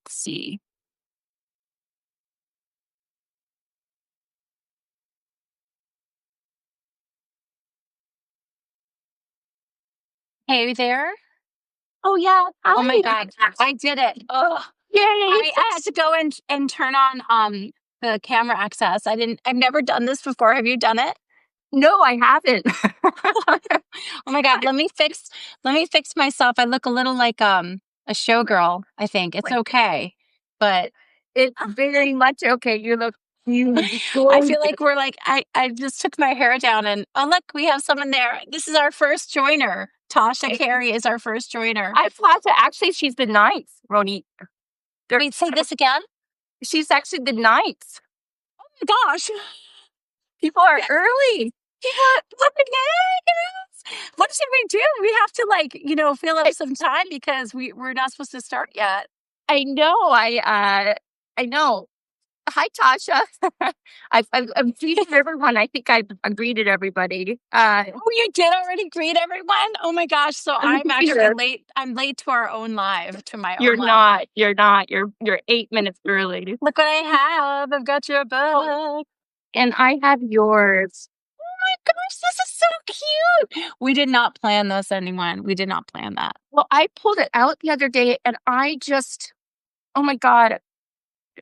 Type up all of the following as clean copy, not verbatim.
Let's see. Hey there. Oh yeah. Oh my Hi. God, I did it. Oh, Yay. I had to go and turn on the camera access. I've never done this before. Have you done it? No, I haven't. Oh my God, let me fix myself. I look a little like a showgirl, I think. It's okay. But It's very much okay. You look I gorgeous. feel like we're like I just took my hair down and oh look, we have someone there. This is our first joiner. Tasha Carey is our first joiner. I thought that actually she's the ninth, Ronit. Wait, say this again? She's actually the ninth. Oh my gosh. People are early. What should we do? We have to fill up some time because we're not supposed to start yet. I know. I know. Hi, Tasha. I've greeted everyone. I think I've greeted everybody. Oh, you did already greet everyone? Oh my gosh. So I'm actually late. I'm late to our own live, to my You're own live. not. You're not. You're 8 minutes early. Look what I have. I've got your book. And I have yours. Oh my gosh, this is so cute. We did not plan this, anyone. We did not plan that. Well, I pulled it out the other day and I just, oh my God,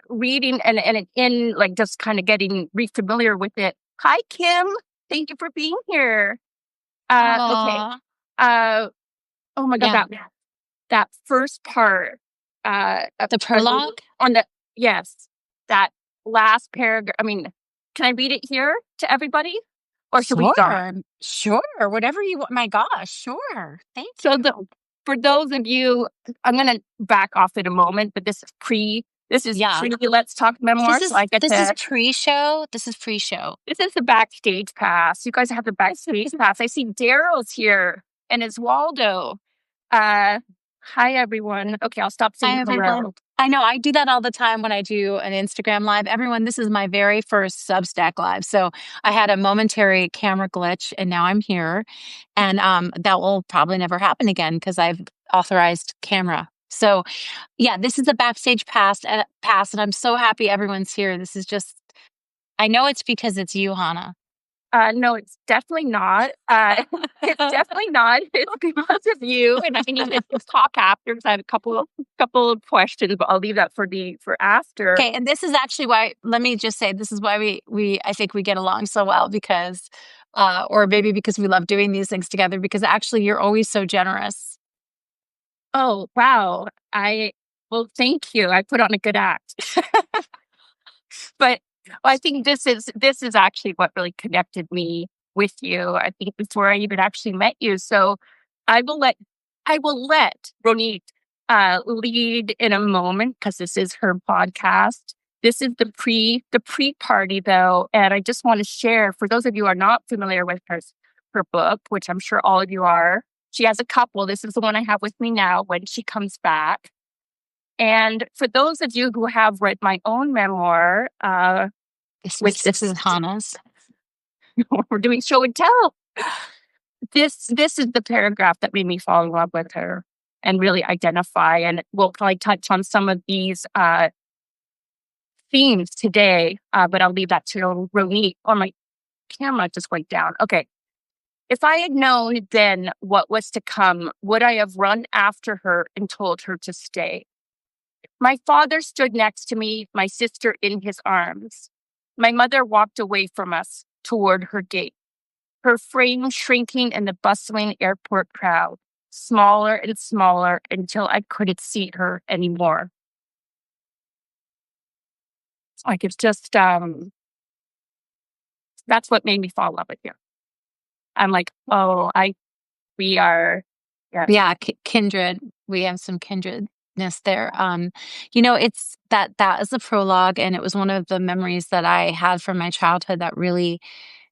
reading and in like just kind of getting re-familiar with it. Hi, Kim. Thank you for being here. Okay. Aw. Oh my God, Yeah. that first part, of The prologue? on the, yes, that last paragraph. I mean, can I read it here to everybody? Or should we start? Sure. Whatever you want. My gosh, sure. Thank you. So for those of you, I'm going to back off in a moment, but this is pre Let's Talk Memoir. This is So I get this to, is pre-show. This is pre-show. this is the backstage pass. You guys have the backstage pass. I see Daryl's here and it's Waldo. Hi everyone. Okay, I'll stop saying Hi, everyone. hello. I know I do that all the time when I do an Instagram live. Everyone, this is my very first Substack live. So I had a momentary camera glitch and now I'm here. And that will probably never happen again because I've authorized camera. So yeah, this is a backstage pass, and I'm so happy everyone's here. This is just, I know it's because it's you, Hannah. No, it's definitely not. It's definitely not. It's because of you. And I need to talk after because I have a couple of questions, but I'll leave that for after. Okay, and this is actually why. Let me just say, this is why we I think we get along so well because, or maybe because we love doing these things together. Because actually, you're always so generous. Oh, wow. Well, thank you. I put on a good act. But I think this is actually what really connected me with you. I think before I even actually met you. So I will let Ronit lead in a moment because this is her podcast. This is the pre party though, and I just want to share for those of you who are not familiar with her book, which I'm sure all of you are. She has a couple. This is the one I have with me now when she comes back. And for those of you who have read my own memoir, This is Hannah's. we're doing show and tell. This is the paragraph that made me fall in love with her and really identify. And we'll probably touch on some of these themes today, but I'll leave that to Ronit. Oh, my camera just went down. Okay. If I had known then what was to come, would I have run after her and told her to stay? My father stood next to me, my sister in his arms. My mother walked away from us toward her gate, her frame shrinking in the bustling airport crowd, smaller and smaller until I couldn't see her anymore. Like it's just, that's what made me fall in love with you. I'm like, oh, we are, Yeah, kindred. We have some kindredness there. It's that is the prologue, and it was one of the memories that I had from my childhood that really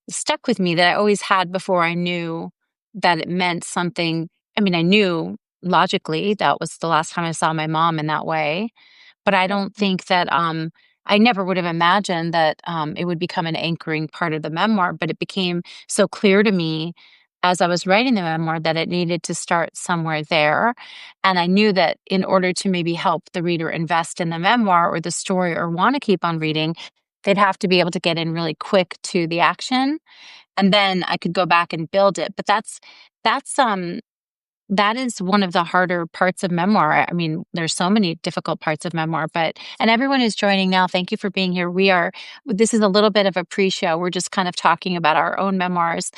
stuck with me, that I always had before I knew that it meant something. I mean, I knew logically that was the last time I saw my mom in that way, but I don't think that I never would have imagined that it would become an anchoring part of the memoir, but it became so clear to me as I was writing the memoir that it needed to start somewhere there. And I knew that in order to maybe help the reader invest in the memoir or the story or want to keep on reading, they'd have to be able to get in really quick to the action. And then I could go back and build it. But that's that is one of the harder parts of memoir. I mean, there's so many difficult parts of memoir, but, and everyone who's joining now, thank you for being here. This is a little bit of a pre-show. We're just kind of talking about our own memoirs.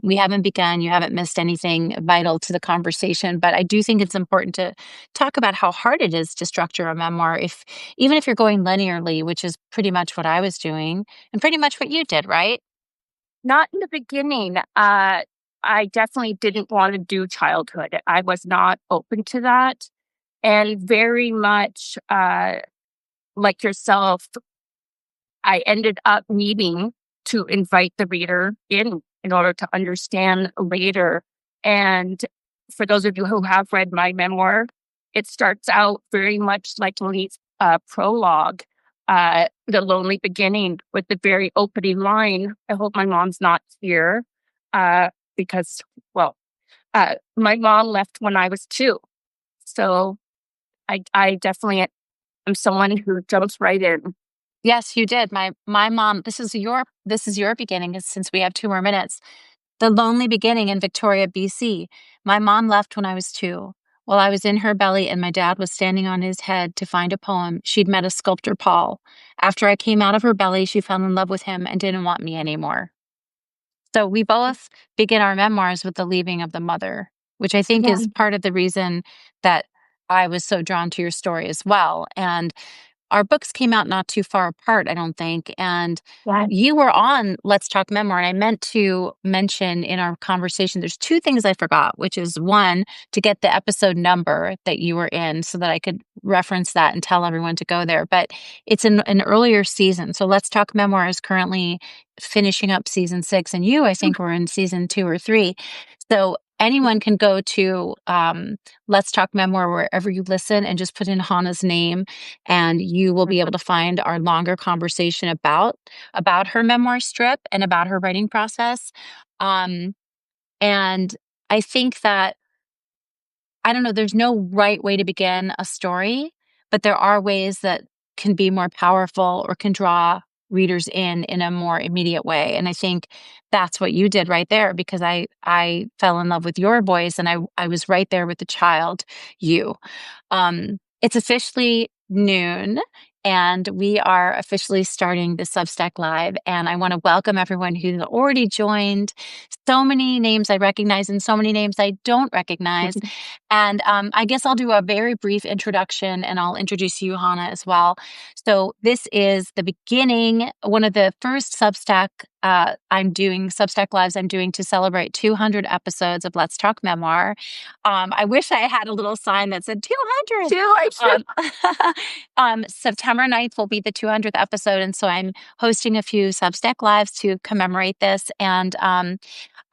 We haven't begun, you haven't missed anything vital to the conversation, but I do think it's important to talk about how hard it is to structure a memoir. Even if you're going linearly, which is pretty much what I was doing and pretty much what you did, right? Not in the beginning. I definitely didn't want to do childhood. I was not open to that. And very much like yourself, I ended up needing to invite the reader in order to understand later. And for those of you who have read my memoir, it starts out very much like Ronit's prologue, The Lonely Beginning, with the very opening line, I hope my mom's not here, because, well, my mom left when I was 2. So I definitely am someone who jumps right in. Yes, you did. My mom, this is your beginning since we have 2 more minutes. The Lonely Beginning in Victoria, BC. My mom left when I was 2. While I was in her belly and my dad was standing on his head to find a poem, she'd met a sculptor, Paul. After I came out of her belly, she fell in love with him and didn't want me anymore. So we both begin our memoirs with the leaving of the mother, which I think Yeah. is part of the reason that I was so drawn to your story as well. And our books came out not too far apart, I don't think. And Yeah. you were on Let's Talk Memoir. And I meant to mention in our conversation, there's 2 things I forgot, which is one, to get the episode number that you were in so that I could reference that and tell everyone to go there. But it's in an earlier season. So Let's Talk Memoir is currently finishing up season 6. And you, I think, were in season 2 or 3. So anyone can go to Let's Talk Memoir wherever you listen and just put in Hannah's name, and you will be able to find our longer conversation about her memoir strip and about her writing process. Um, and I think that I don't know, there's no right way to begin a story, but there are ways that can be more powerful or can draw readers in a more immediate way. And I think that's what you did right there, because I fell in love with your voice and I was right there with the child, you. It's officially noon, and we are officially starting the Substack Live. And I want to welcome everyone who's already joined. So many names I recognize and so many names I don't recognize. And I guess I'll do a very brief introduction and I'll introduce you, Hannah, as well. So this is the beginning, one of the first Substack Lives I'm doing to celebrate 200 episodes of Let's Talk Memoir. I wish I had a little sign that said 200. September 9th will be the 200th episode. And so I'm hosting a few Substack Lives to commemorate this. And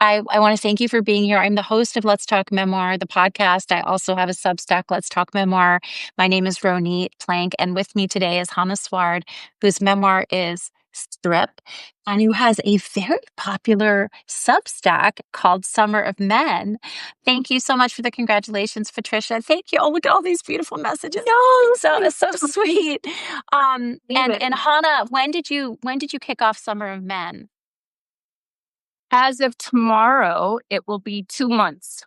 I want to thank you for being here. I'm the host of Let's Talk Memoir, the podcast. I also have a Substack, Let's Talk Memoir. My name is Ronit Plank, and with me today is Hannah Sward, whose memoir is Strip, and who has a very popular Substack called Summer of Men. Thank you so much for the congratulations, Patricia. Thank you. Oh, look at all these beautiful messages. No, So sweet. And Hannah, when did you kick off Summer of Men? as of tomorrow, it will be 2 months.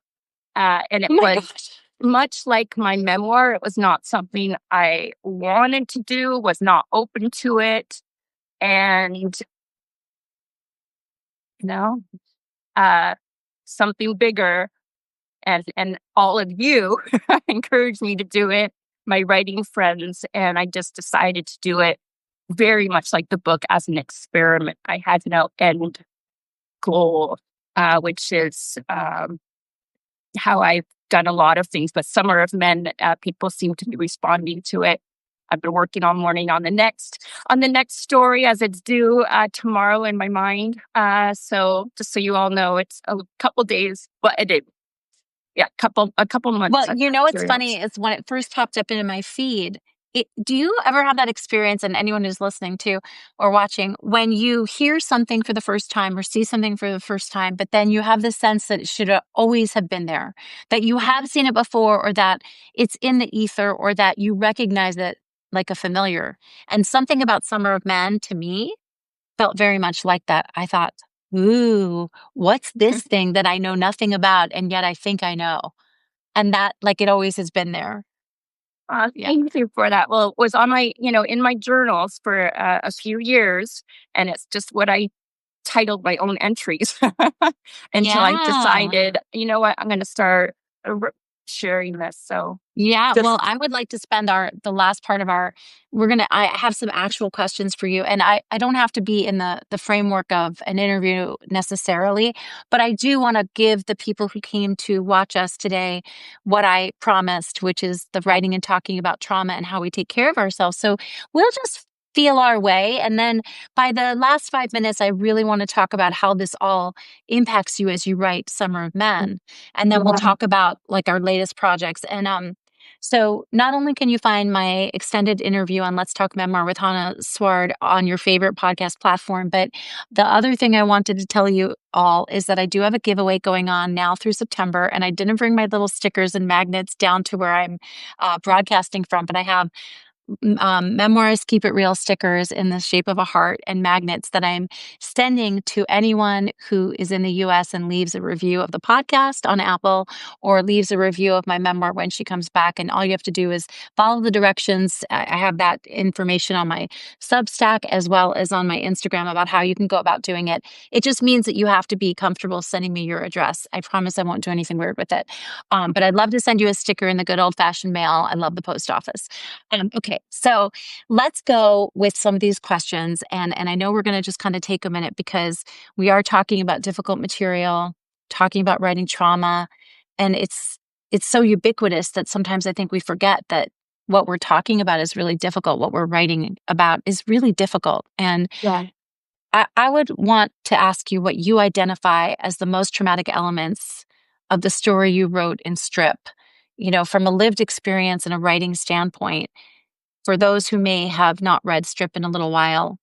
And it was much like my memoir. It was not something I wanted to do, was not open to it. And, you know, something bigger and all of you encouraged me to do it, my writing friends, and I just decided to do it very much like the book as an experiment. I had no end goal, which is how I've done a lot of things. But Summer of Men, people seem to be responding to it. I've been working all morning on the next story as it's due tomorrow in my mind. So just so you all know, it's a couple days, but a couple months. Well, you know what's funny is when it first popped up into my feed, do you ever have that experience, and anyone who's listening to or watching, when you hear something for the first time or see something for the first time, but then you have the sense that it should always have been there, that you have seen it before, or that it's in the ether, or that you recognize it like a familiar? And something about Summer of Men to me felt very much like that. I thought, ooh, what's this thing that I know nothing about, and yet I think I know? And that, like, it always has been there. Yeah. Thank you for that. Well, it was on my, in my journals for a few years, and it's just what I titled my own entries until I Yeah. decided, you know what, I'm going to start sharing this. So Yeah, just well, I would like to spend the last part of our I have some actual questions for you, and I don't have to be in the framework of an interview necessarily, but I do want to give the people who came to watch us today what I promised, which is the writing and talking about trauma and how we take care of ourselves. So we'll just feel our way, and then by the last 5 minutes, I really want to talk about how this all impacts you as you write Summer of Men, and then we'll talk about like our latest projects. And so not only can you find my extended interview on Let's Talk Memoir with Hannah Sward on your favorite podcast platform, but the other thing I wanted to tell you all is that I do have a giveaway going on now through September, and I didn't bring my little stickers and magnets down to where I'm broadcasting from, but I have Memoirs Keep It Real stickers in the shape of a heart and magnets that I'm sending to anyone who is in the US and leaves a review of the podcast on Apple, or leaves a review of my memoir when she comes back. And all you have to do is follow the directions. I have that information on my Substack as well as on my Instagram about how you can go about doing it. It just means that you have to be comfortable sending me your address. I promise I won't do anything weird with it. But I'd love to send you a sticker in the good old fashioned mail. I love the post office. Okay, so let's go with some of these questions. And I know we're going to just kind of take a minute because we are talking about difficult material, talking about writing trauma, and it's so ubiquitous that sometimes I think we forget that what we're talking about is really difficult. What we're writing about is really difficult. And yeah. I would want to ask you what you identify as the most traumatic elements of the story you wrote in Strip, from a lived experience and a writing standpoint. For those who may have not read Strip in a little while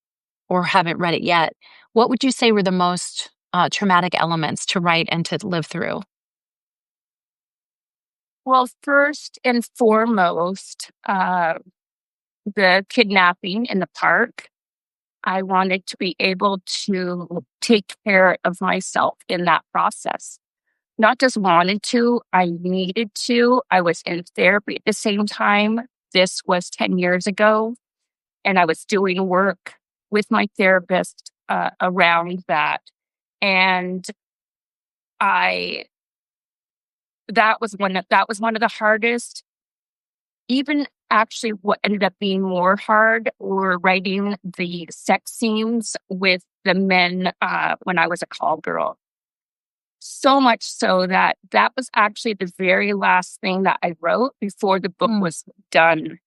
or haven't read it yet, what would you say were the most traumatic elements to write and to live through? Well, first and foremost, the kidnapping in the park. I wanted to be able to take care of myself in that process. Not just wanted to, I needed to. I was in therapy at the same time. This was 10 years ago, and I was doing work with my therapist around that. And I that was one of the hardest. Even actually, what ended up being more hard were writing the sex scenes with the men when I was a call girl. So much so that that was actually the very last thing that I wrote before the book Mm, was done.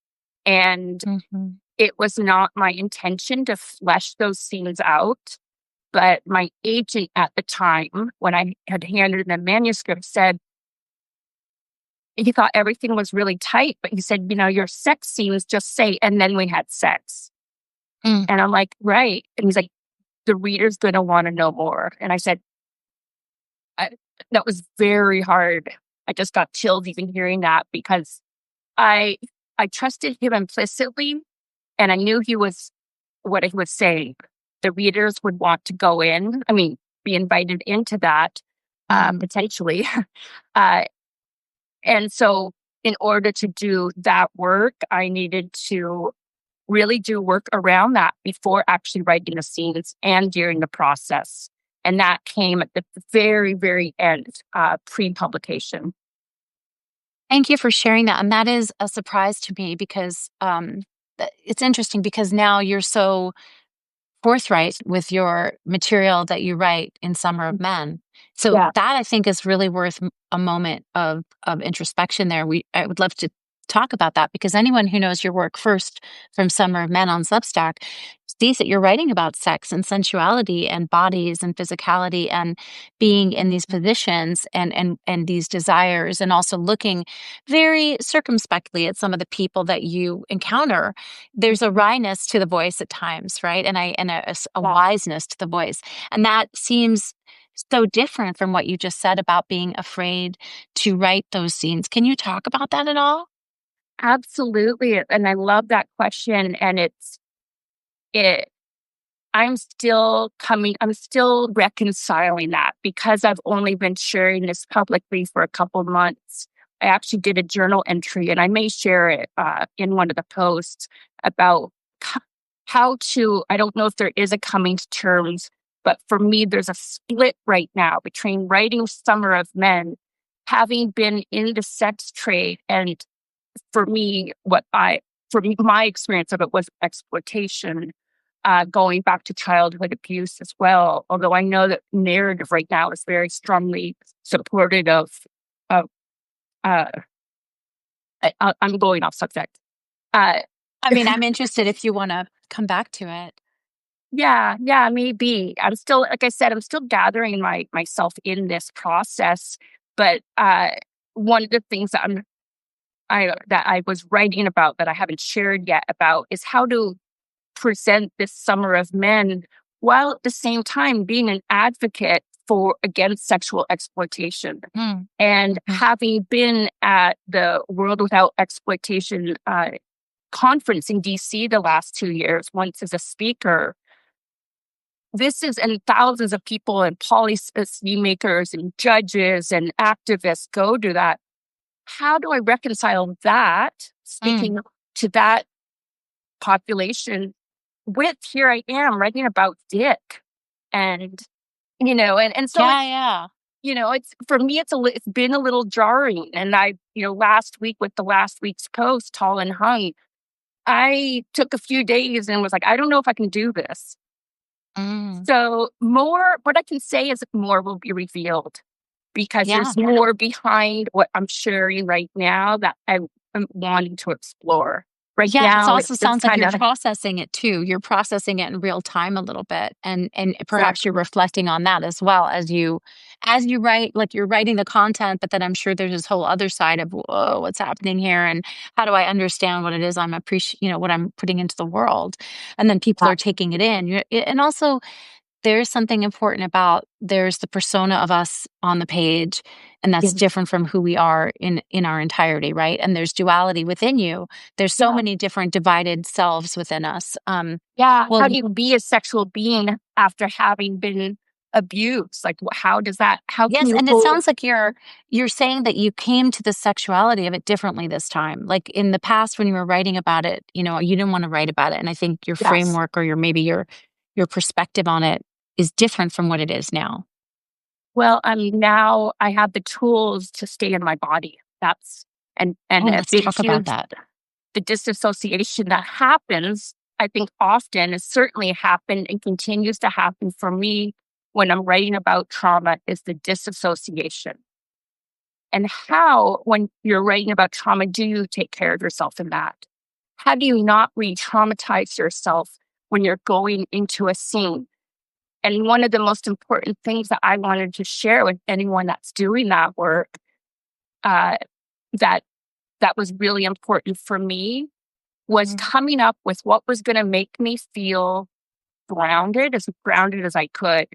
And mhm, it was not my intention to flesh those scenes out. But my agent at the time, when I had handed in the manuscript, said he thought everything was really tight, but he said, your sex scenes just say, and then we had sex. mm. And I'm like, right. And he's like, the reader's going to want to know more. And I said, I, that was very hard. I just got chilled even hearing that because I I trusted him implicitly, and I knew he was what he was saying. The readers would want to go in. I mean, be invited into that Mhm. potentially. uh, and so, in order to do that work, I needed to really do work around that before actually writing the scenes and during the process. And that came at the very, very end, pre-publication. Thank you for sharing that. And that is a surprise to me because it's interesting because now you're so forthright with your material that you write in Summer of Men. So Yeah. that I think is really worth a moment of introspection there. I would love to talk about that, because anyone who knows your work first from Summer of Men on Substack sees that you're writing about sex and sensuality and bodies and physicality and being in these positions and these desires, and also looking very circumspectly at some of the people that you encounter. There's a wryness to the voice at times, right? And a Yeah, wiseness to the voice. And that seems so different from what you just said about being afraid to write those scenes. Can you talk about that at all? absolutely. And I love that question. And it, I'm still reconciling that because I've only been sharing this publicly for a couple months. I actually did a journal entry, and I may share it in one of the posts about h- I don't know if there is a coming to terms, but for me, there's a split right now between writing Summer of Men, having been in the sex trade, and for me, my experience of it was exploitation, going back to childhood abuse as well. Although I know that narrative right now is very strongly supportive of uh, I'm going off subject. Uh, I mean, I'm interested if you want to come back to it. yeah, maybe. I'm still, like I said, I'm still gathering myself in this process. But one of the things that I was writing about that I haven't shared yet about is how to present this Summer of Men while at the same time being an advocate for against sexual exploitation. Mm, And mhm, having been at the World Without Exploitation conference in DC the last 2 years, once as a speaker, this is and thousands of people and policy makers and judges and activists go to that. How do I reconcile that, mm. speaking to that population, with here I am writing about dick? And, and so Yeah, yeah. it's for me, it's been a little jarring. And last week with the last week's post, Tall and Hung, I took a few days and was like, I don't know if I can do this. Mm, So what I can say is more will be revealed because yeah. there's more behind what I'm sharing right now that I'm wanting to explore. Right Yeah, it now, also it's sounds like kind you're of, processing it too. You're processing it in real time a little bit, and perhaps you're exactly. reflecting on that as well as you write, like you're writing the content, but then I'm sure there's this whole other side of, whoa, what's happening here, and how do I understand what it is what I'm putting into the world, and then people are taking it in. And also there's something important about there's the persona of us on the page, and that's Yeah. different from who we are in our entirety, right? And there's duality within you. There's so Yeah. many different divided selves within us. Yeah. Well, How do you be a sexual being after having been abused? Like, how can yes, you and it hold? sounds like you're saying that you came to the sexuality of it differently this time. Like in the past when you were writing about it, you didn't want to write about it, and I think your Yes. framework or your perspective on it is different from what it is now. Well, now I have the tools to stay in my body. And Oh, a let's big, talk about huge, that. the disassociation that happens, I think often has certainly happened and continues to happen for me when I'm writing about trauma is the disassociation. And how, when you're writing about trauma, do you take care of yourself in that? How do you not re traumatize yourself when you're going into a scene? And one of the most important things that I wanted to share with anyone that's doing that work, uh, that that was really important for me, was Mm, coming up with what was going to make me feel grounded as I could.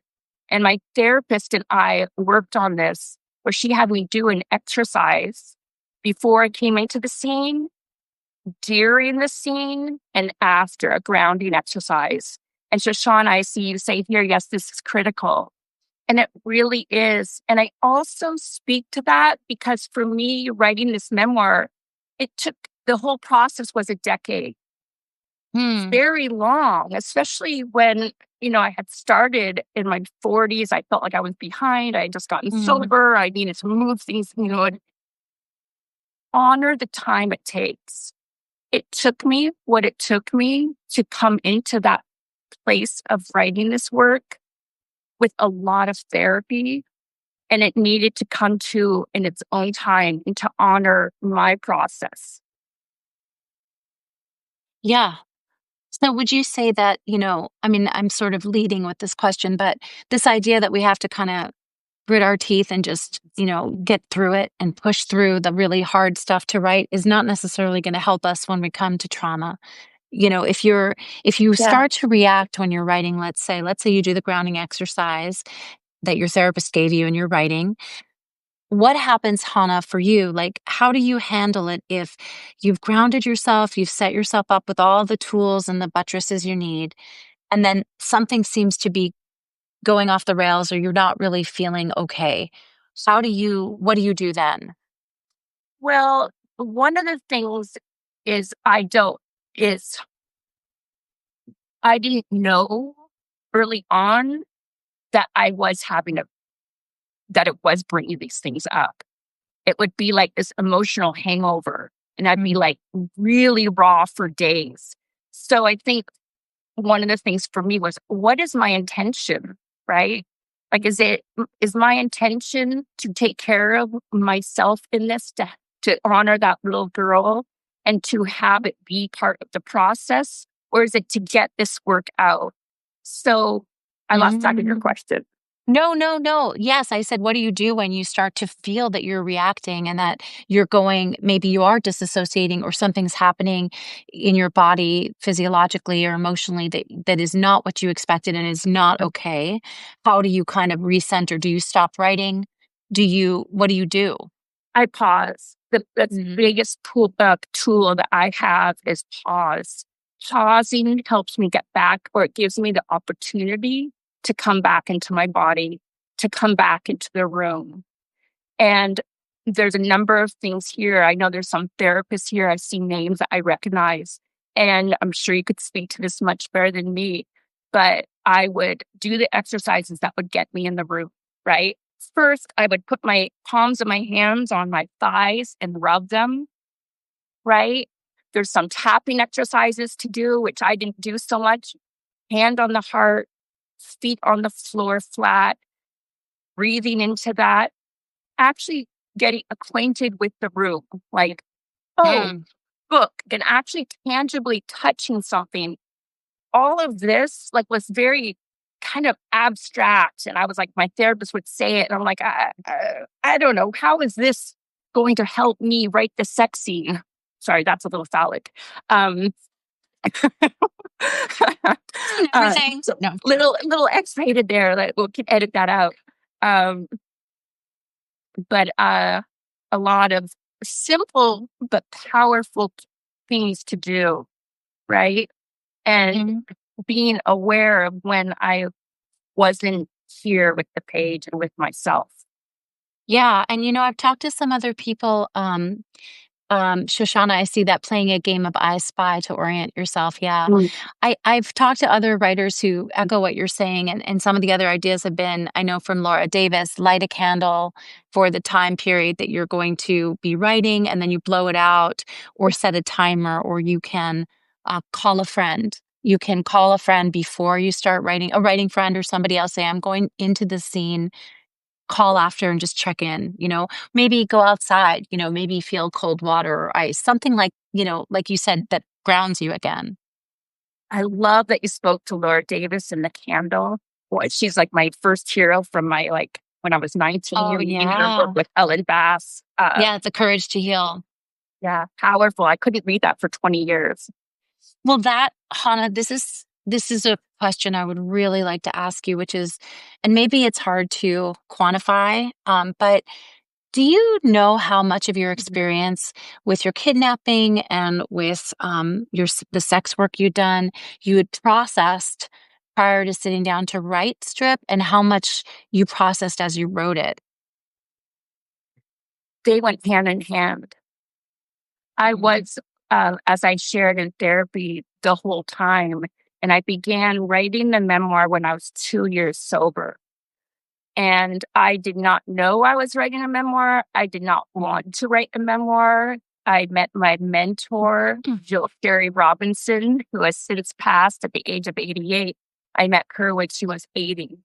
And my therapist and I worked on this, where she had me do an exercise before I came into the scene, during the scene, and after, a grounding exercise. And so, Sean, I see you say here, yes, this is critical. And it really is. And I also speak to that because for me, writing this memoir, the whole process was a decade. It's hmm, very long, especially when, I had started in my 40s. I felt like I was behind. I had just gotten mm. sober. I needed to move things, and honor the time it takes. It took me what it took me to come into that place of writing this work with a lot of therapy. And it needed to come to in its own time and to honor my process. Yeah. So would you say that, I mean, I'm sort of leading with this question, but this idea that we have to kind of grit our teeth and just, get through it and push through the really hard stuff to write is not necessarily going to help us when we come to trauma. If you Yeah. start to react when you're writing, let's say you do the grounding exercise that your therapist gave you and you're writing, what happens, Hannah, for you? Like, how do you handle it if you've grounded yourself, you've set yourself up with all the tools and the buttresses you need, and then something seems to be going off the rails or you're not really feeling okay? What do you do then? Well, one of the things is I don't is I didn't know early on that that it was bringing these things up. It would be like this emotional hangover, and I'd be Mm, like really raw for days. So I think one of the things for me was, what is my intention, right? Like, is my intention to take care of myself in this, to honor that little girl and to have it be part of the process, or is it to get this work out? So I lost track of your mm. question. No, no, no. Yes, I said, what do you do when you start to feel that you're reacting and that maybe you are disassociating or something's happening in your body physiologically or emotionally that is not what you expected and is not okay? How do you kind of recenter? Do you stop writing? What do you do? I pause. The Hmm. biggest tool that I have is pause. Pausing helps me get back, or it gives me the opportunity to come back into my body, to come back into the room. And there's a number of things here. I know there's some therapists here. I've seen names that I recognize. And I'm sure you could speak to this much better than me. But I would do the exercises that would get me in the room, right? First, I would put my palms of my hands on my thighs and rub them, right? There's some tapping exercises to do, which I didn't do so much. Hand on the heart, feet on the floor flat, breathing into that, actually getting acquainted with the room, like, oh, Mm. book, and actually tangibly touching something. All of this, like, was very kind of abstract, and I was like, my therapist would say it, and I'm like, I don't know, how is this going to help me write the sex scene? Sorry, that's a little phallic. Um, And everything. so No. little X-rated there, like, we can edit that out. Um, but a lot of simple but powerful things to do, right? And Mhm. being aware of when I wasn't here with the page and with myself. Yeah, and I've talked to some other people. Shoshana, I see that playing a game of I Spy to orient yourself. Yeah. Mm. I've talked to other writers who echo what you're saying, and some of the other ideas have been, I know from Laura Davis, light a candle for the time period that you're going to be writing, and then you blow it out, or set a timer, or you can call a friend. You can call a friend before you start writing, a writing friend or somebody else. Say, I'm going into the scene, call after and just check in, maybe go outside, maybe feel cold water or ice, something like, like you said, that grounds you again. I love that you spoke to Laura Davis and the candle. Boy, she's like my first hero from my, like, when I was 19, Oh, reading her book yeah. with Ellen Bass. Yeah, the courage to heal. Yeah, powerful. I couldn't read that for 20 years. Well, Hannah, this is a question I would really like to ask you, which is, and maybe it's hard to quantify, but do you know how much of your Mhm. experience with your kidnapping and with the sex work you had processed prior to sitting down to write Strip, and how much you processed as you wrote it? They went hand in hand. I Mhm. was, as I shared in therapy the whole time, and I began writing the memoir when I was 2 years sober. And I did not know I was writing a memoir. I did not want to write a memoir. I met my mentor, Jill Sherry Robinson, who has since passed at the age of 88. I met her when she was 80.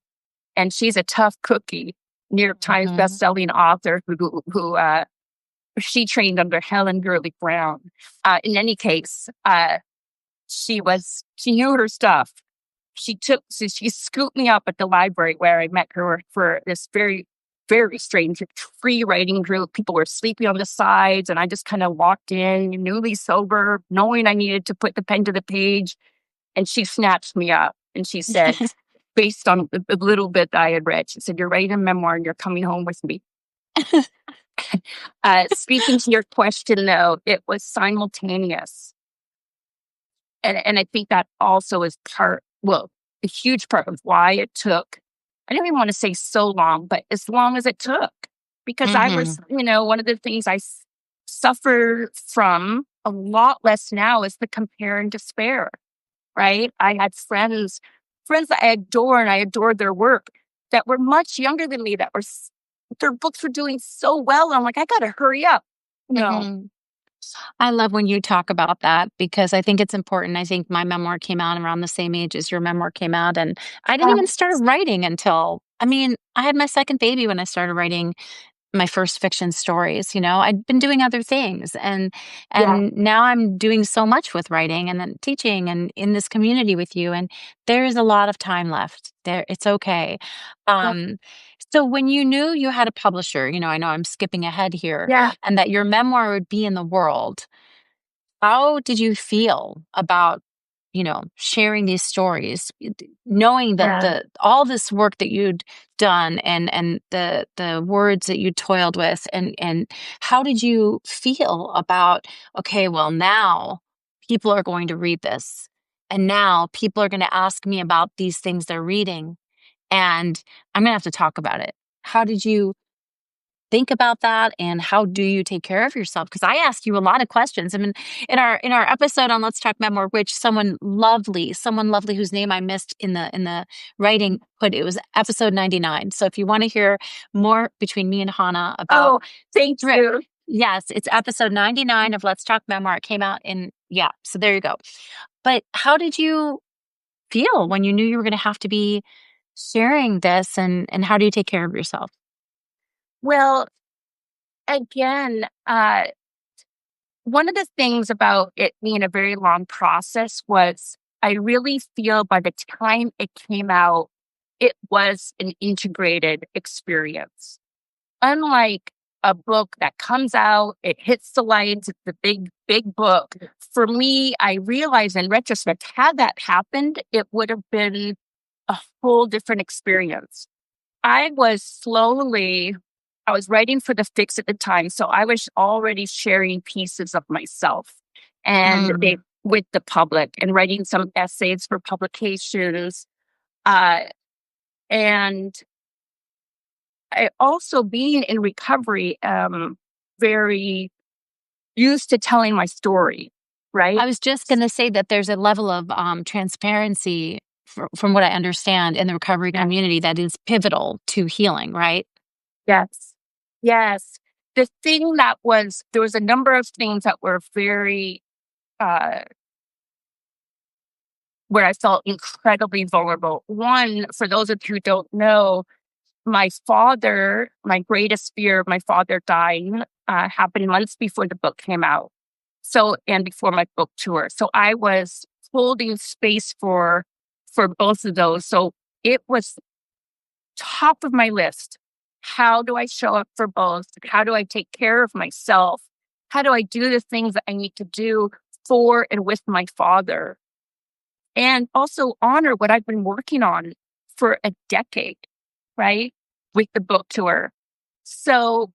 And she's a tough cookie, New York Times Mhm. bestselling author who she trained under Helen Gurley Brown. In any case, she knew her stuff. She scooped me up at the library where I met her for this very, very strange free writing group. People were sleeping on the sides, and I just kind of walked in, newly sober, knowing I needed to put the pen to the page. And she snatched me up and she said, based on the little bit that I had read, she said, "You're writing a memoir and you're coming home with me." Speaking to your question, though, it was simultaneous. And I think that also is a huge part of why it took, I don't even want to say so long, but as long as it took. Because I Mhm. was, one of the things I suffer from a lot less now is the compare and despair, right? I had friends that I adore and I adored their work that were much younger than me that their books were doing so well. I'm like, I got to hurry up. No. Mhm. I love when you talk about that because I think it's important. I think my memoir came out around the same age as your memoir came out, and I didn't even start writing until I had my second baby when I started writing my first fiction stories. I'd been doing other things, and Yeah. now I'm doing so much with writing and then teaching and in this community with you, and there is a lot of time left there. It's okay. Yeah. um so when you knew you had a publisher, I know I'm skipping ahead here, Yeah. and that your memoir would be in the world, how did you feel about, sharing these stories, knowing that Yeah. the all this work that you'd done, and the words that you toiled with, and how did you feel about, okay, well, now people are going to read this, and now people are going to ask me about these things they're reading, and I'm going to have to talk about it. How did you think about that, and how do you take care of yourself? Because I asked you a lot of questions. In our episode on Let's Talk Memoir, which someone lovely whose name I missed in the writing, put, it was episode 99. So if you want to hear more between me and Hannah about Oh, thank strip, you. yes, it's episode 99 of Let's Talk Memoir. It came out in, yeah, so there you go. But how did you feel when you knew you were going to have to be sharing this, and how do you take care of yourself? Well, again, one of the things about it being a very long process was I really feel by the time it came out, it was an integrated experience. Unlike a book that comes out, it hits the lights, it's a big, big book. For me, I realize in retrospect, had that happened, it would have been a whole different experience. I was slowly I was writing for the fix at the time, so I was already sharing pieces of myself and Mm. they with the public and writing some essays for publications. Uh, and I also being in recovery, very used to telling my story, I right? was just going to say that there's a level of transparency, from what I understand, in the recovery Yeah. community that is pivotal to healing, right? Yes. Yes. There was a number of things that were very, uh, where I felt incredibly vulnerable. One, for those of you who don't know, my greatest fear of my father dying, happened months before the book came out. And before my book tour. So I was holding space for both of those. So it was top of my list. How do I show up for both? How do I take care of myself? How do I do the things that I need to do for and with my father? And also honor what I've been working on for a decade, right? With the book tour. So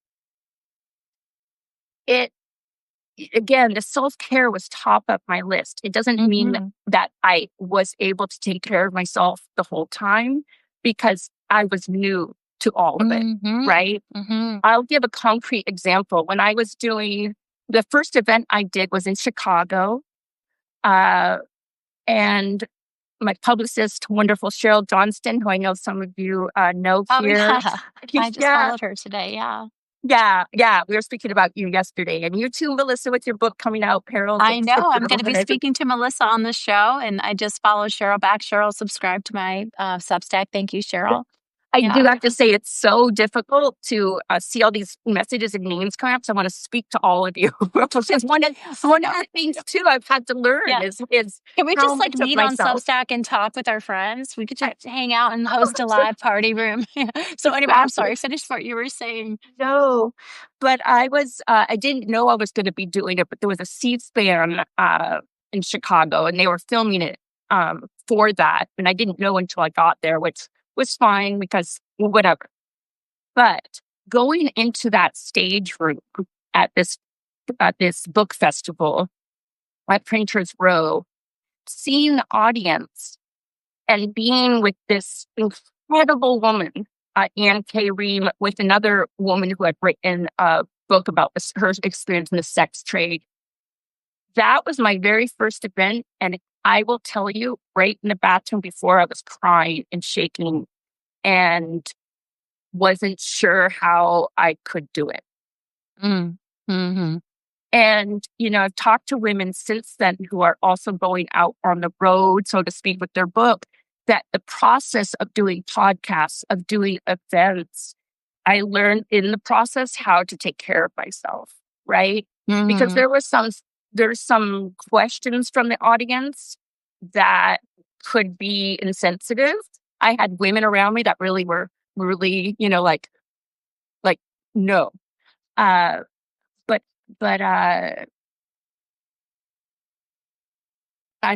it again, the self-care was top of my list. It doesn't mean Mhm. that I was able to take care of myself the whole time because I was new to all of it, Mhm. right? Mhm. I'll give a concrete example. When I was doing the first event I did was in Chicago, uh, and my publicist, wonderful Cheryl Johnston, who I know some of you know Oh, here. yeah. I just Yeah, followed her today. Yeah. yeah, yeah. We were speaking about you yesterday, and you too, Melissa, with your book coming out, Perils of I the know. Strip I'm and going to be Ronit. speaking to Melissa on the show, and I just followed Cheryl back. Cheryl, subscribe to my Substack. Thank you, Cheryl. I do Yeah. have to say it's so difficult to see all these messages and names coming up. So I want to speak to all of you. It's one of the things too I've had to learn Yeah. is Can we how just like much of meet on myself Substack and talk with our friends? We could I, just hang out and host a live party room. So anyway, I'm sorry, finish what you were saying. no. But I didn't know I was going to be doing it, but there was a C-SPAN in Chicago and they were filming it for that. And I didn't know until I got there, which was fine because whatever. But going into that stage room at this book festival at Printers Row, seeing the audience and being with this incredible woman, Anne K. Ream, with another woman who had written a book about her experience in the sex trade. That was my very first event. And I will tell you, right in the bathroom before, I was crying and shaking and wasn't sure how I could do it. Mm. Hmm. And, I've talked to women since then who are also going out on the road, so to speak, with their book, that the process of doing podcasts, of doing events, I learned in the process how to take care of myself, right? Because Hmm. there's some questions from the audience that could be insensitive. I had women around me that really were really, like no. Uh, but but I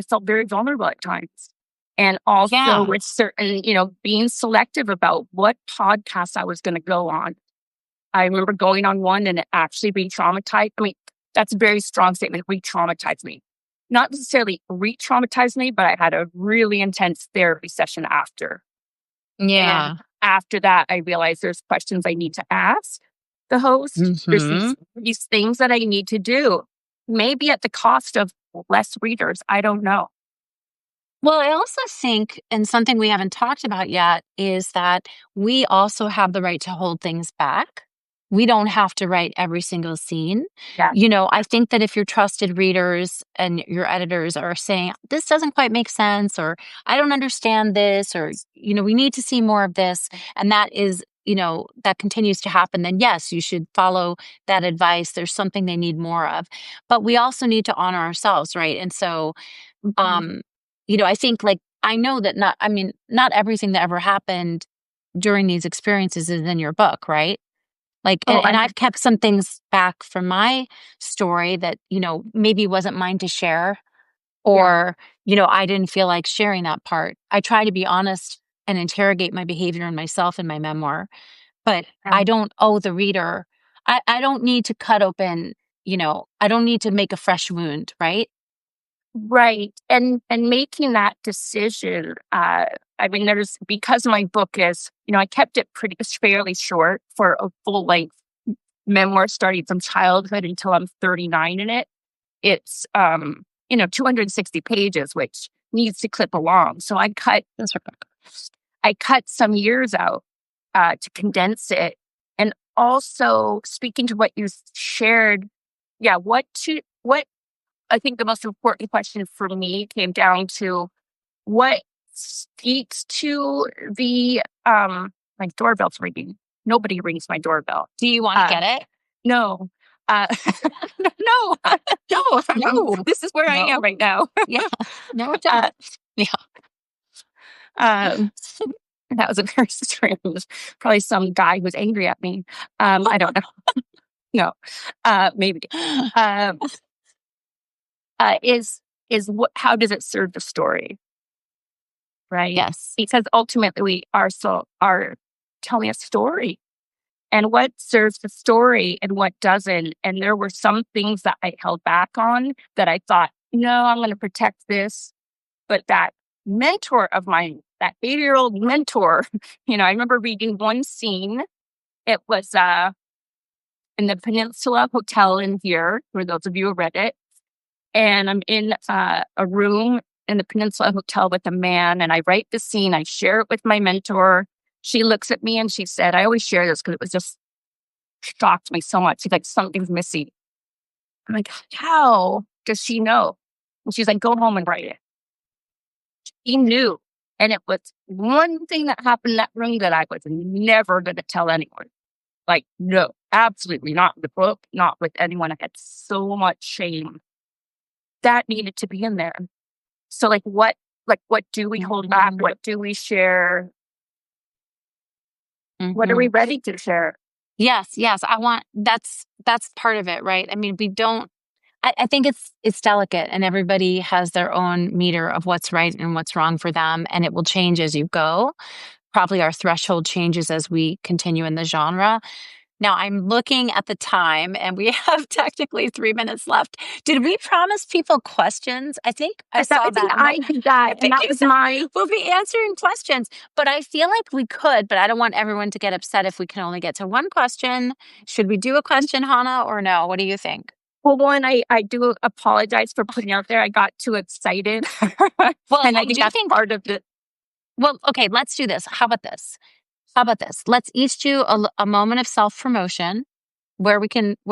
felt very vulnerable at times. And also Yeah. with certain, being selective about what podcasts I was going to go on. I remember going on one and it actually being traumatized. I mean, that's a very strong statement, re-traumatized me. Not necessarily re-traumatized me, but I had a really intense therapy session after. And Yeah. after that, I realized there's questions I need to ask the host. There's Hmm. these things that I need to do, maybe at the cost of less readers. I don't know. Well, I also think, and something we haven't talked about yet, is that we also have the right to hold things back. We don't have to write every single scene. Yeah. I think that if your trusted readers and your editors are saying, this doesn't quite make sense, or I don't understand this, or, we need to see more of this, and that is, that continues to happen, then yes, you should follow that advice. There's something they need more of. But we also need to honor ourselves, right? And so, Mhm. um, I think like I know that not everything that ever happened during these experiences is in your book, right? Like, Oh, and I've kept some things back from my story that, maybe wasn't mine to share, yeah. or, I didn't feel like sharing that part. I try to be honest and interrogate my behavior and myself in my memoir, but I Um, don't owe the reader. I don't need to cut open, I don't need to make a fresh wound, right? right. And making that decision, I mean, there's because my book is, I kept it fairly short for a full length memoir starting from childhood until I'm 39 in it. It's 260 pages, which needs to clip along. So That's right. I cut some years out to condense it. And also speaking to what you shared, yeah, what I think the most important question for me came down to what speaks to the my doorbell's ringing. Nobody rings my doorbell. Do you want to Uh get it? no. Uh no, no, No. this is where I am No. right now. Yeah. No, don't. uh, Yeah. um that was a very strange, probably some guy who was angry at me. I don't know. No. Maybe. Um is what how does it serve the story? Right? Yes. Because ultimately we are telling a story and what serves the story and what doesn't. And there were some things that I held back on that I thought, no, I'm going to protect this. But that mentor of mine, that 80-year-old mentor, I remember reading one scene. It was in the Peninsula Hotel in here, for those of you who read it. And I'm in a room in the Peninsula Hotel with a man, and I write the scene. I share it with my mentor. She looks at me and she said, I always share this because it was just shocked me so much. She's like, something's missing. I'm like, how does she know? And she's like, go home and write it. He knew. And it was one thing that happened in that room that I was never going to tell anyone. Like, no, absolutely not in the book, not with anyone. I had so much shame that needed to be in there. So what do we hold back? What do we share? What are we ready to share? Yes, yes. That's part of it, right? I mean, we don't I think it's delicate and everybody has their own meter of what's right and what's wrong for them, and it will change as you go. Probably our threshold changes as we continue in the genre. Now I'm looking at the time and we have technically 3 minutes left. Did we promise people questions? I think I saw that. I did that, and that was my. We'll be answering questions, but I feel like we could, but I don't want everyone to get upset if we can only get to one question. Should we do a question, Hannah, or no? What do you think? Well, one, I do apologize for putting out there. I got too excited. Well, and I think that's part of it. Well, okay, let's do this. How about this? How about this? Let's each do a moment of self-promotion where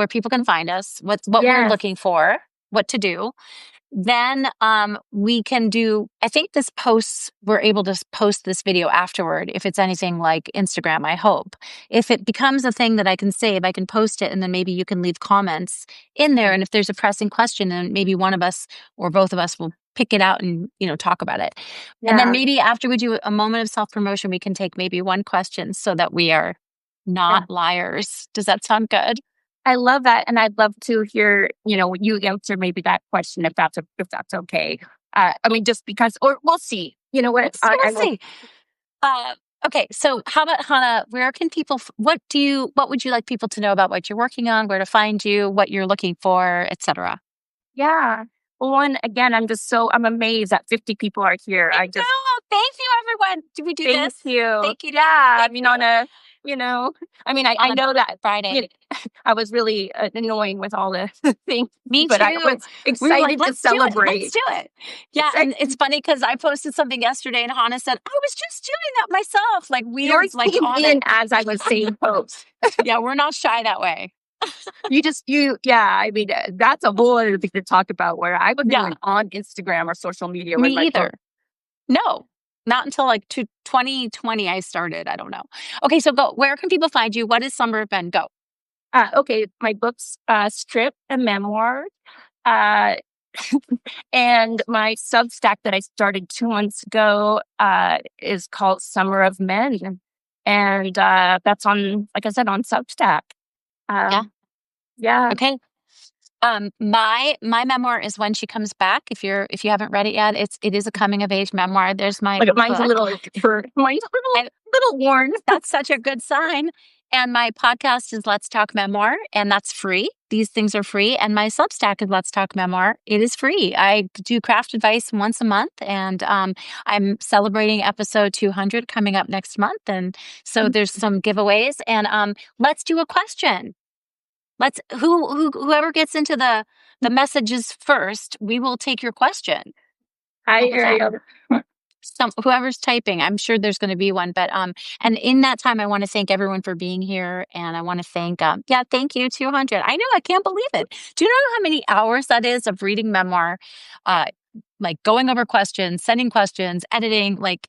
people can find us, what we're looking for, what to do. Then we can do, I think we're able to post this video afterward if it's anything like Instagram, I hope. If it becomes a thing that I can save, I can post it and then maybe you can leave comments in there. And if there's a pressing question, then maybe one of us or both of us will pick it out and, talk about it. Yeah. And then maybe after we do a moment of self-promotion, we can take maybe one question so that we are not liars. Does that sound good? I love that, and I'd love to hear, you answer maybe that question if that's okay. I mean, just because, or we'll see. You know what? We'll see. Okay, so how about Hannah? Where can people? What would you like people to know about what you're working on? Where to find you? What you're looking for, etc. Yeah. Well, one, again, I'm amazed that 50 people are here. Thank you, everyone. Did we do this? Thank you. Thank you. Yeah. I mean, I know that Friday. I was really annoying with all the things. Me but too. I was excited to celebrate. Let's do it. Yeah, and it's funny because I posted something yesterday, and Hannah said, "I was just doing that myself." Like we are like on in it as I was saying posts. Yeah, we're not shy that way. I mean, that's a whole other thing to talk about. Where I wasn't even on Instagram or social media. Me either. No. Not until like 2020 I started. I don't know. Okay, so go. Where can people find you? What is Summer of Ben? Go. Okay, my books, Strip and Memoir. And my Substack that I started 2 months ago is called Summer of Men. And that's on, like I said, on Substack. Yeah. Okay. My memoir is When She Comes Back. If you haven't read it yet, it is a coming of age memoir. There's my mine's a little worn. That's such a good sign. And my podcast is Let's Talk Memoir, and that's free. These things are free. And my Substack is Let's Talk Memoir. It is free. I do craft advice once a month, and I'm celebrating episode 200 coming up next month. And so there's some giveaways. And let's do a question. Let's whoever gets into the messages first, we will take your question. I hear you. Whoever's typing, I'm sure there's going to be one. But and in that time, I want to thank everyone for being here, and I want to thank thank you 200. I know, I can't believe it. Do you know how many hours that is of reading memoir, like going over questions, sending questions, editing? Like,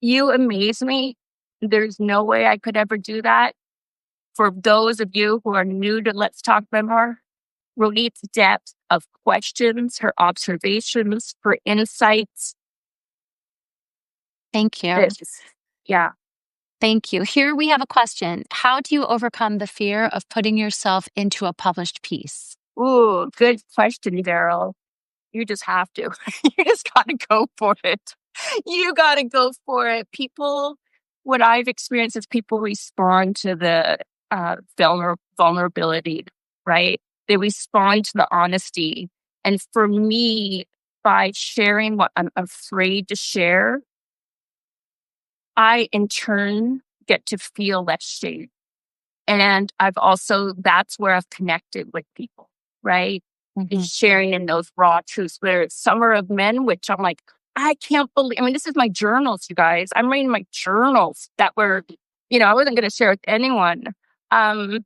you amaze me. There's no way I could ever do that. For those of you who are new to Let's Talk Memoir, Ronit's depth of questions, her observations, her insights. Thank you. Yeah. Thank you. Here we have a question. How do you overcome the fear of putting yourself into a published piece? Ooh, good question, Daryl. You just have to. You just got to go for it. You got to go for it. What I've experienced is people respond to the vulnerability, right? They respond to the honesty. And for me, by sharing what I'm afraid to share, I in turn get to feel less shame. And that's where I've connected with people, right? Mm-hmm. Sharing in those raw truths, whether it's Summer of Men, which I'm like, I can't believe, this is my journals, you guys. I'm reading my journals that were, I wasn't going to share with anyone. But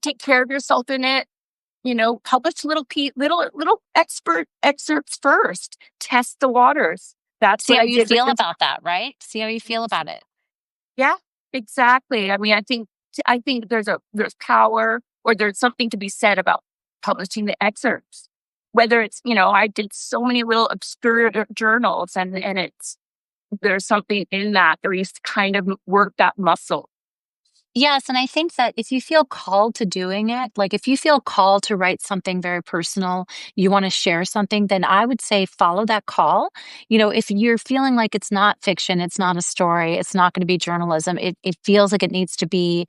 take care of yourself in it. Publish little expert excerpts first. Test the waters. That's See what how I you did with feel this. about that, right? See how you feel about it. Yeah, exactly. I mean, I think there's power or there's something to be said about publishing the excerpts. Whether it's, I did so many little obscure journals and it's there's something in that where you kind of work that muscle. Yes, and I think that if you feel called to doing it, like if you feel called to write something very personal, you want to share something, then I would say follow that call. If you're feeling like it's not fiction, it's not a story, it's not going to be journalism, it feels like it needs to be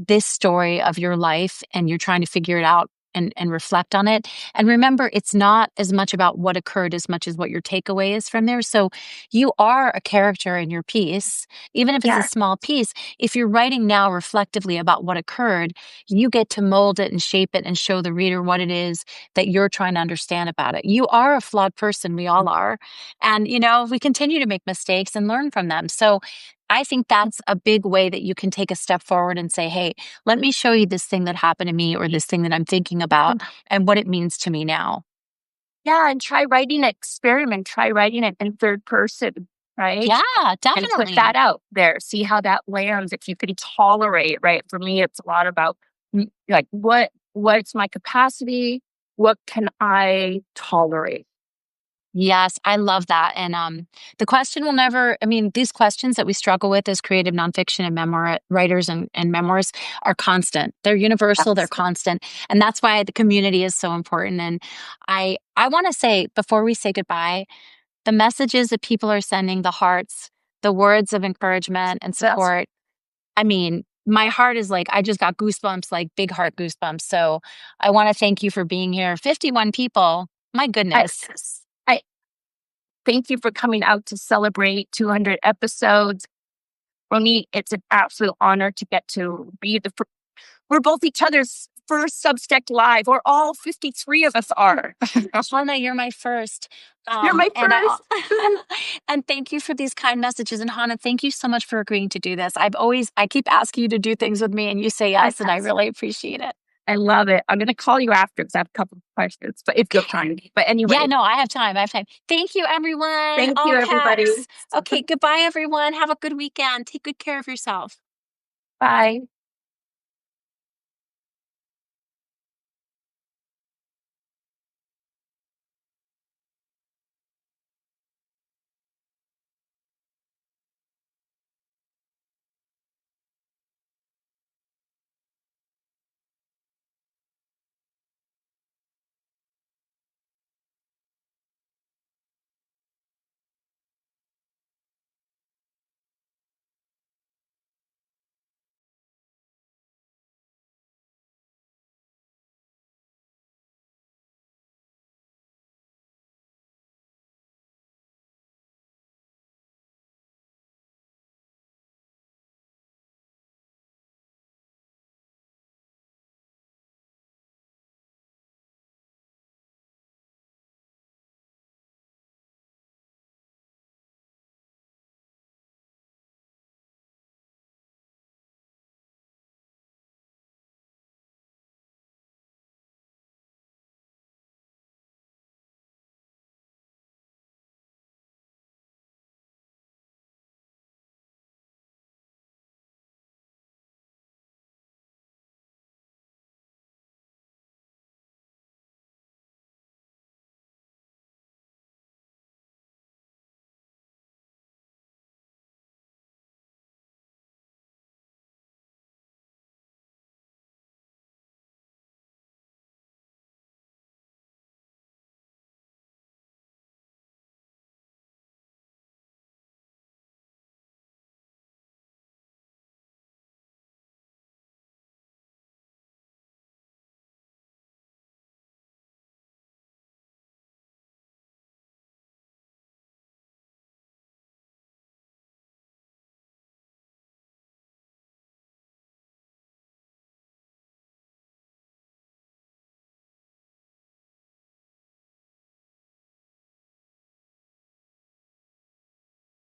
this story of your life and you're trying to figure it out and reflect on it. And remember, it's not as much about what occurred as much as what your takeaway is from there. So you are a character in your piece, even if it's a Yeah. small piece. If you're writing now reflectively about what occurred, you get to mold it and shape it and show the reader what it is that you're trying to understand about it. You are a flawed person. We all are. And, we continue to make mistakes and learn from them. So I think that's a big way that you can take a step forward and say, hey, let me show you this thing that happened to me or this thing that I'm thinking about and what it means to me now. Yeah, and try writing an experiment, try writing it in third person, right? Yeah, And put that definitely. out there, see how that lands, if you can tolerate, right? For me, it's a lot about like what's my capacity? What can I tolerate? Yes, I love that. And the question will never, I mean, these questions that we struggle with as creative nonfiction and memoir writers and memoirs are constant. They're universal, they're Yes. constant. And that's why the community is so important. And I want to say before we say goodbye, the messages that people are sending, the hearts, the words of encouragement and That's support. I mean, my heart is like, I just got goosebumps, like big heart goosebumps. So I want to thank you for being here. 51 people. My I goodness. I thank you for coming out to celebrate 200 episodes. Ronit, it's an absolute honor to get to be we're both each other's first Substack Live, or all 53 of us are. Hannah, you're my first. You're my And first. and thank you for these kind messages. And Hannah, thank you so much for agreeing to do this. I keep asking you to do things with me and you say I yes, and I really appreciate it. I love it. I'm gonna call you after because I have a couple of questions, but if you have time. But Yeah, anyway, no, I have time. I have time. Thank you, everyone. thank All you, everybody. packs. Okay, goodbye, everyone. Have a good weekend. Take good care of yourself. Bye.